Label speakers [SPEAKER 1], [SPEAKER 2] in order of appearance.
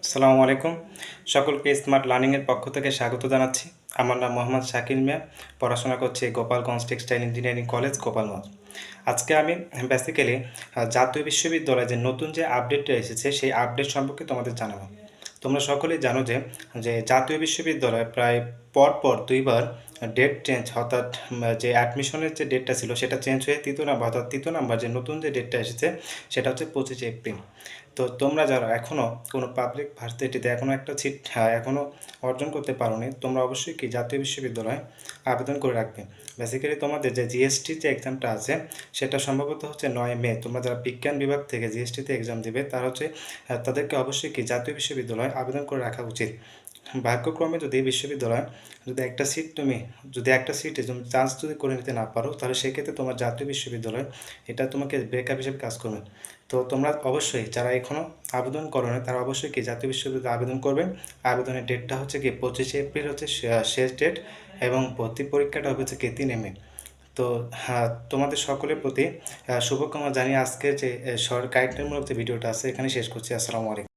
[SPEAKER 1] আসসালামু আলাইকুম। সকলকে স্মার্ট লার্নিংয়ের পক্ষ থেকে স্বাগত জানাচ্ছি। আমার নাম মোহাম্মদ শাকিল মিয়া। পড়াশোনা করছি Gopalganj textile engineering college, Gopalganj. আজকে আমি বেসিক্যালি জাতীয় বিশ্ববিদ্যালয়ে যে নতুন যে আপডেটটা এসেছে, সেই আপডেট সম্পর্কে তোমাদের জানাবো। তোমরা সকলেই জানো যে জাতীয় বিশ্ববিদ্যালয়ে প্রায় পরপর ২ বার ডেট চেঞ্জ, অর্থাৎ যে অ্যাডমিশনের যে ডেটটা ছিল সেটা চেঞ্জ হয়ে ৩য় নাম্বার, অর্থাৎ ৩য় নাম্বার যে নতুন যে ডেটটা এসেছে সেটা হচ্ছে ২৫শে এপ্রিল। তো তোমরা যারা এখনও কোনো পাবলিক ভার্সিটিতে এখনও একটা সিট এখনও অর্জন করতে পারোনি, তোমরা অবশ্যই কি জাতীয় বিশ্ববিদ্যালয়ে আবেদন করে রাখবে। বেসিক্যালি তোমাদের যে জিএসটির যে এক্সামটা আছে সেটা সম্ভবত হচ্ছে ৯ মে। তোমরা যারা বিজ্ঞান বিভাগ থেকে জিএসটিতে এক্সাম দেবে তারা হচ্ছে তাদেরকে অবশ্যই কি জাতীয় বিশ্ববিদ্যালয়ে আবেদন করে রাখা উচিত। ভাগ্যক্রমে যদি বিশ্ববিদ্যালয় যদি একটা সিটে চান্স যদি করে নিতে না পারো, তাহলে সেক্ষেত্রে তোমার জাতীয় বিশ্ববিদ্যালয় এটা তোমাকে ব্রেকআপ হিসেবে কাজ করবে। তো তোমরা অবশ্যই যারা এখনও আবেদন করো না তারা অবশ্যই কি জাতীয় বিশ্ববিদ্যালয়ে আবেদন করবে। আবেদনের ডেটটা হচ্ছে কি 25শে এপ্রিল হচ্ছে শেষ ডেট, এবং ভর্তি পরীক্ষাটা হচ্ছে কি 3 মে। তো হ্যাঁ, তোমাদের সকলের প্রতি শুভকামনা জানিয়ে আজকের যে গাইডলাইনমূলক যে ভিডিওটা আছে এখানে শেষ করছি। আসসালামু আলাইকুম।